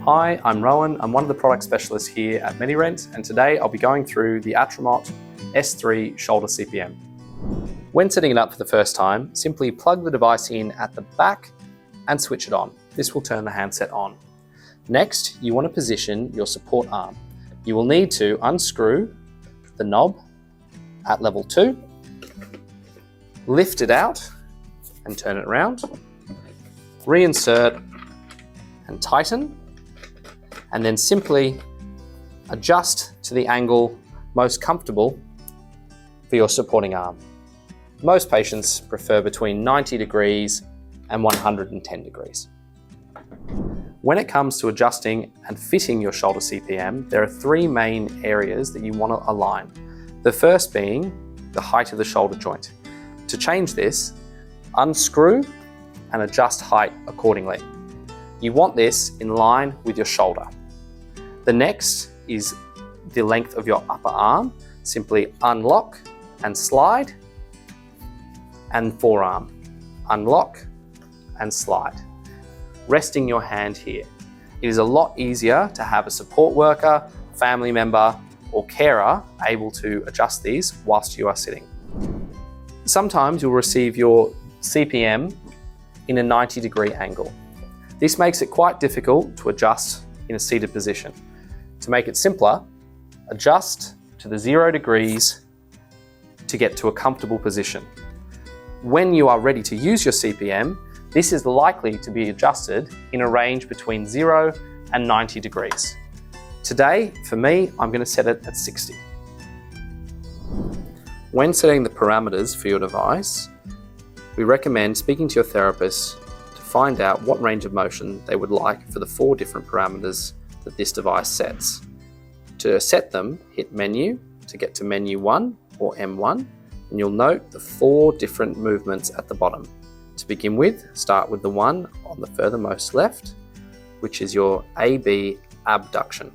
Hi, I'm Rowan. I'm one of the product specialists here at Medi-Rent, and today I'll be going through the Artromot S3 shoulder CPM. When setting it up for the first time, simply plug the device in at the back and switch it on. This will turn the handset on. Next, you want to position your support arm. You will need to unscrew the knob at level 2, lift it out and turn it around, reinsert and tighten, and then simply adjust to the angle most comfortable for your supporting arm. Most patients prefer between 90 degrees and 110 degrees. When it comes to adjusting and fitting your shoulder CPM, there are 3 main areas that you want to align. The first being the height of the shoulder joint. To change this, unscrew and adjust height accordingly. You want this in line with your shoulder. The next is the length of your upper arm. Simply unlock and slide, and forearm. Unlock and slide. Resting your hand here. It is a lot easier to have a support worker, family member, or carer able to adjust these whilst you are sitting. Sometimes you'll receive your CPM in a 90-degree angle. This makes it quite difficult to adjust in a seated position. To make it simpler, adjust to the 0 degrees to get to a comfortable position. When you are ready to use your CPM, this is likely to be adjusted in a range between 0 and 90 degrees. Today, for me, I'm going to set it at 60. When setting the parameters for your device, we recommend speaking to your therapist to find out what range of motion they would like for the 4 different parameters that this device sets. To set them, hit Menu to get to Menu 1 or M1, and you'll note the 4 different movements at the bottom. To begin with, start with the one on the furthermost left, which is your AB abduction.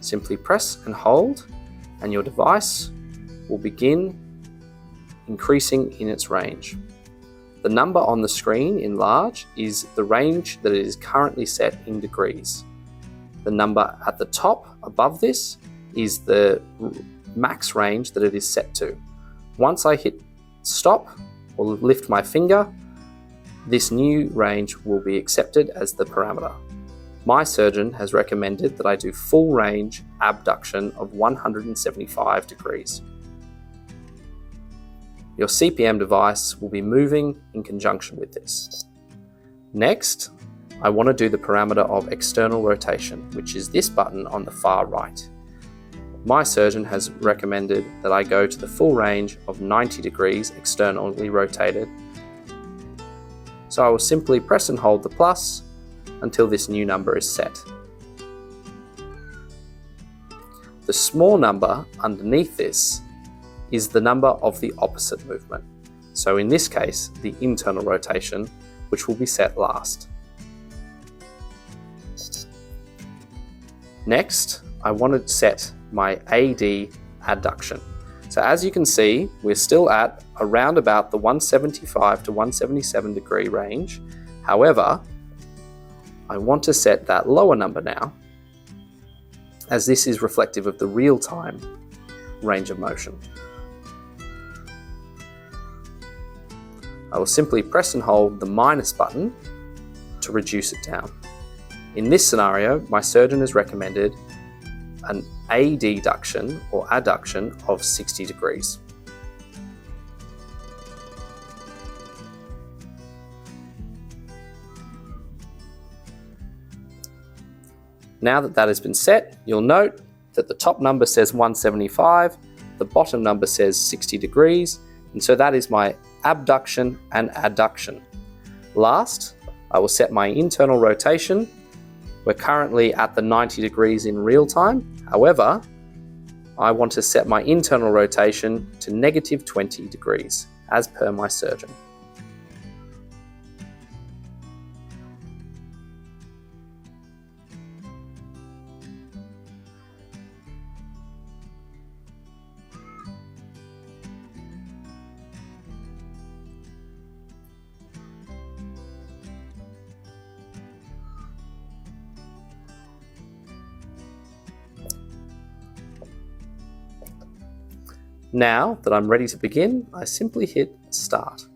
Simply press and hold, and your device will begin increasing in its range. The number on the screen in large is the range that it is currently set in degrees. The number at the top above this is the max range that it is set to. Once I hit stop or lift my finger, this new range will be accepted as the parameter. My surgeon has recommended that I do full range abduction of 175 degrees. Your CPM device will be moving in conjunction with this. Next, I want to do the parameter of external rotation, which is this button on the far right. My surgeon has recommended that I go to the full range of 90 degrees externally rotated. So I will simply press and hold the plus until this new number is set. The small number underneath this is the number of the opposite movement. So in this case, the internal rotation, which will be set last. Next, I want to set my AD adduction. So as you can see, we're still at around about the 175 to 177 degree range. However, I want to set that lower number now, as this is reflective of the real-time range of motion. I will simply press and hold the minus button to reduce it down. In this scenario, my surgeon has recommended an adduction or adduction of 60 degrees. Now that that has been set, you'll note that the top number says 175, the bottom number says 60 degrees, and so that is my abduction and adduction. Last, I will set my internal rotation. We're currently at the 90 degrees in real time. However, I want to set my internal rotation to negative 20 degrees, as per my surgeon. Now that I'm ready to begin, I simply hit start.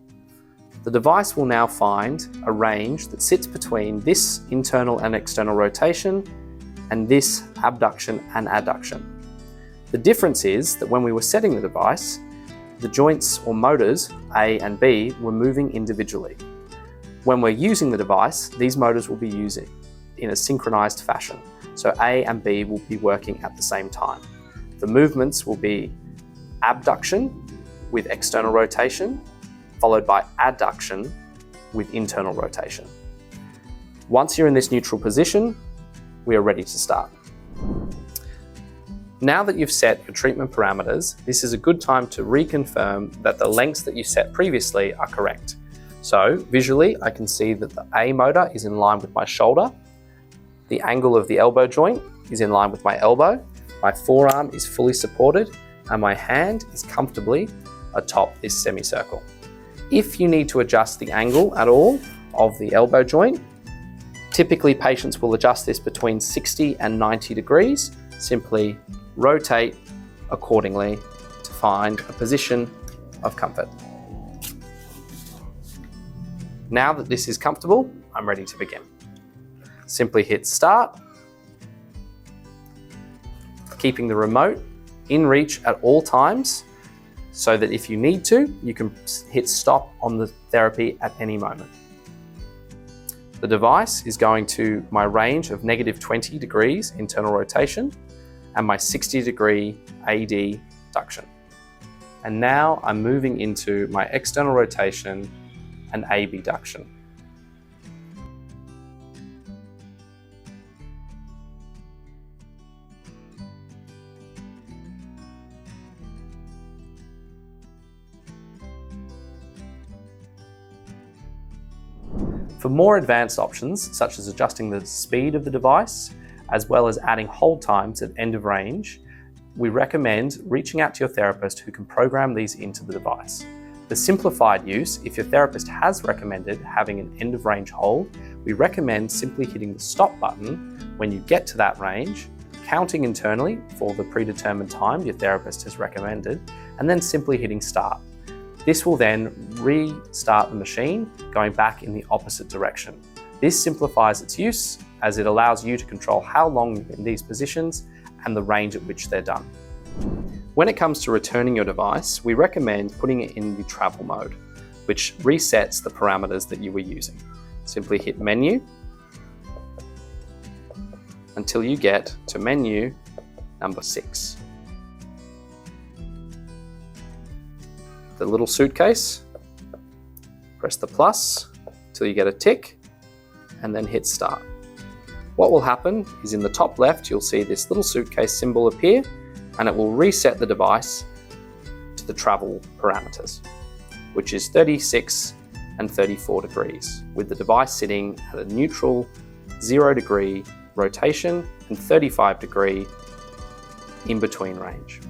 The device will now find a range that sits between this internal and external rotation and this abduction and adduction. The difference is that when we were setting the device, the joints or motors A and B were moving individually. When we're using the device, these motors will be using in a synchronized fashion. So A and B will be working at the same time. The movements will be abduction with external rotation, followed by adduction with internal rotation. Once you're in this neutral position, we are ready to start. Now that you've set your treatment parameters, this is a good time to reconfirm that the lengths that you set previously are correct. So visually, I can see that the A motor is in line with my shoulder, the angle of the elbow joint is in line with my elbow, my forearm is fully supported, and my hand is comfortably atop this semicircle. If you need to adjust the angle at all of the elbow joint, typically patients will adjust this between 60 and 90 degrees. Simply rotate accordingly to find a position of comfort. Now that this is comfortable, I'm ready to begin. Simply hit start, keeping the remote in reach at all times so that if you need to, you can hit stop on the therapy at any moment. The device is going to my range of -20 degrees internal rotation and my 60-degree adduction. And now I'm moving into my external rotation and abduction. For more advanced options, such as adjusting the speed of the device, as well as adding hold times at end of range, we recommend reaching out to your therapist who can program these into the device. For simplified use, if your therapist has recommended having an end of range hold, we recommend simply hitting the stop button when you get to that range, counting internally for the predetermined time your therapist has recommended, and then simply hitting start. This will then restart the machine, going back in the opposite direction. This simplifies its use as it allows you to control how long you're in these positions and the range at which they're done. When it comes to returning your device, we recommend putting it in the travel mode, which resets the parameters that you were using. Simply hit menu until you get to menu number 6. The little suitcase, press the plus till you get a tick, and then hit start. What will happen is in the top left, you'll see this little suitcase symbol appear, and it will reset the device to the travel parameters, which is 36 and 34 degrees, with the device sitting at a neutral 0-degree rotation and 35-degree in between range.